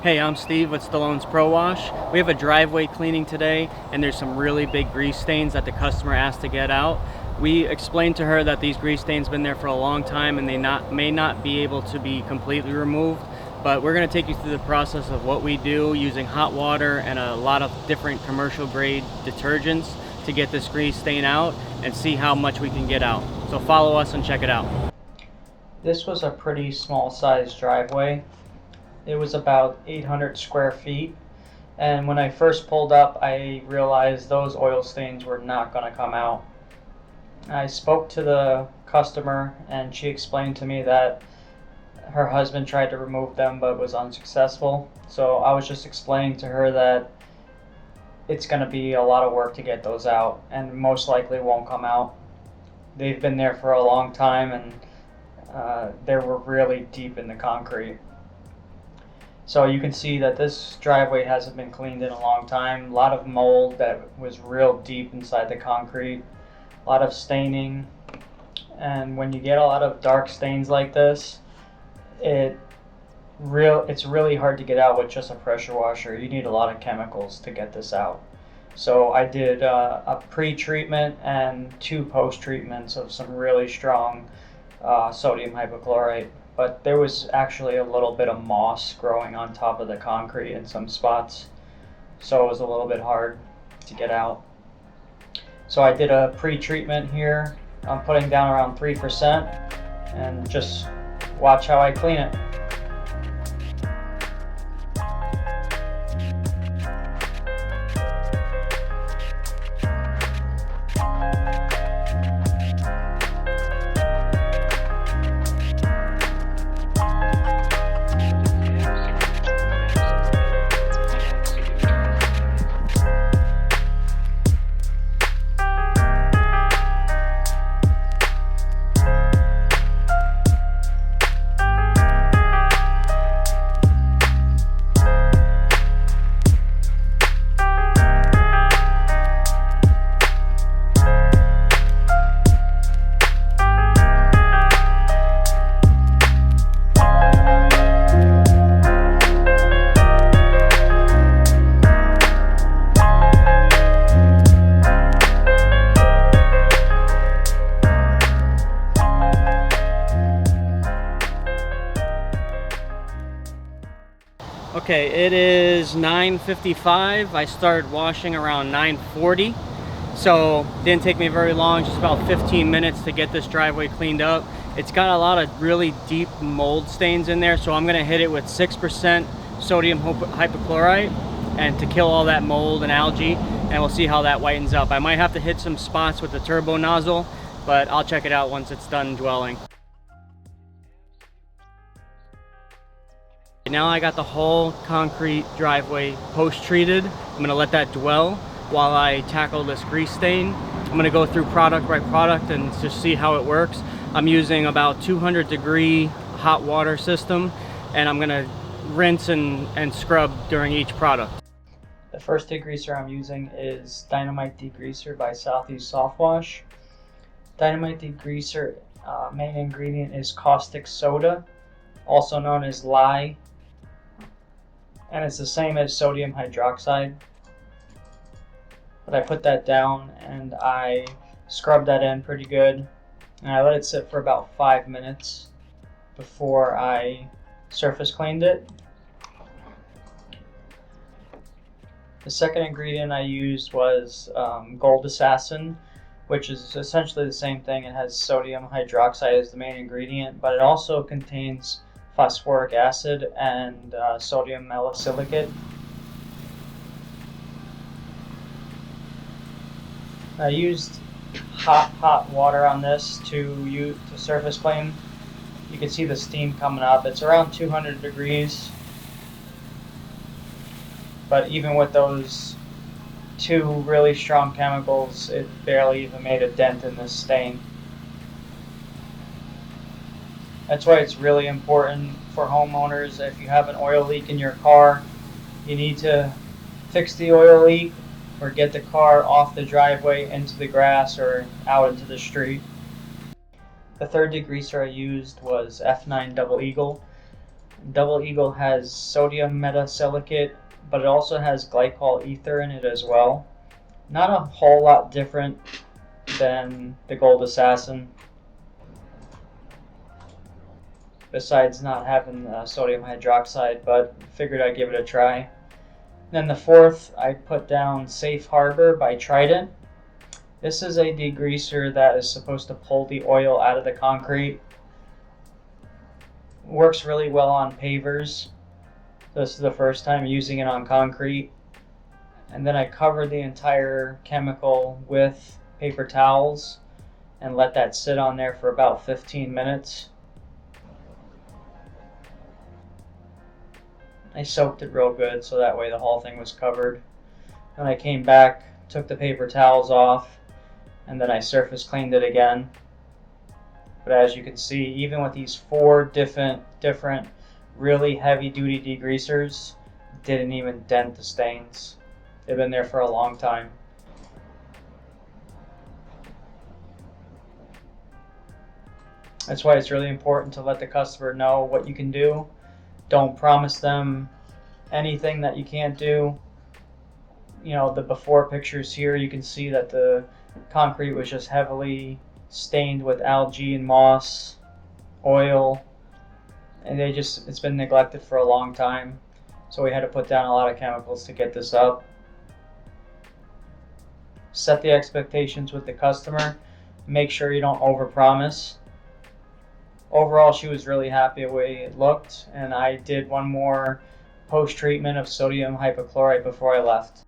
Hey, I'm Steve with Stallone's Pro Wash. We have a driveway cleaning today, and there's some really big grease stains that the customer asked to get out. We explained to her that these grease stains been there for a long time and they may not be able to be completely removed, but we're going to take you through the process of what we do using hot water and a lot of different commercial grade detergents to get this grease stain out and see how much we can get out. So follow us and check it out. This was a pretty small sized driveway. It was about 800 square feet, and when I first pulled up I realized those oil stains were not going to come out. I spoke to the customer and she explained to me that her husband tried to remove them but was unsuccessful. So I was just explaining to her that it's going to be a lot of work to get those out and most likely won't come out. They've been there for a long time and they were really deep in the concrete. So you can see that this driveway hasn't been cleaned in a long time. A lot of mold that was real deep inside the concrete. A lot of staining. And when you get a lot of dark stains like this, it's really hard to get out with just a pressure washer. You need a lot of chemicals to get this out. So I did a pre-treatment and 2 post-treatments of some really strong sodium hypochlorite. But there was actually a little bit of moss growing on top of the concrete in some spots, so it was a little bit hard to get out. So I did a pre-treatment here. I'm putting down around 3% and just watch how I clean it. Okay, it is 9:55. I started washing around 9:40, so it didn't take me very long, just about 15 minutes to get this driveway cleaned up. It's got a lot of really deep mold stains in there, so I'm gonna hit it with 6% sodium hypochlorite and to kill all that mold and algae, and we'll see how that whitens up. I might have to hit some spots with the turbo nozzle, but I'll check it out once it's done dwelling. Now I got the whole concrete driveway post-treated. I'm gonna let that dwell while I tackle this grease stain. I'm gonna go through product by product and just see how it works. I'm using about 200-degree hot water system, and I'm gonna rinse and scrub during each product. The first degreaser I'm using is Dynamite Degreaser by Southeast Soft Wash. Dynamite Degreaser main ingredient is caustic soda, also known as lye. And it's the same as sodium hydroxide. But I put that down and I scrubbed that in pretty good. And I let it sit for about 5 minutes before I surface cleaned it. The second ingredient I used was Gold Assassin, which is essentially the same thing. It has sodium hydroxide as the main ingredient, but it also contains phosphoric acid and sodium malosilicate. I used hot water on this to surface clean. You can see the steam coming up. It's around 200 degrees, but even with those 2 really strong chemicals, it barely even made a dent in this stain. That's why it's really important for homeowners. If you have an oil leak in your car, you need to fix the oil leak or get the car off the driveway into the grass or out into the street. The third degreaser I used was F9 Double Eagle. Double Eagle has sodium metasilicate, but it also has glycol ether in it as well. Not a whole lot different than the Gold Assassin, besides not having sodium hydroxide, but figured I'd give it a try. Then the fourth, I put down Safe Harbor by Trident. This is a degreaser that is supposed to pull the oil out of the concrete. Works really well on pavers. This is the first time using it on concrete. And then I covered the entire chemical with paper towels and let that sit on there for about 15 minutes. I soaked it real good so that way the whole thing was covered. Then I came back, took the paper towels off, and then I surface cleaned it again. But as you can see, even with these four different really heavy duty degreasers, didn't even dent the stains. They've been there for a long time. That's why it's really important to let the customer know what you can do. Don't promise them anything that you can't do. You know, the before pictures here, you can see that the concrete was just heavily stained with algae and moss, oil, and it's been neglected for a long time. So we had to put down a lot of chemicals to get this up. Set the expectations with the customer. Make sure you don't overpromise. Overall, she was really happy with the way it looked, and I did one more post-treatment of sodium hypochlorite before I left.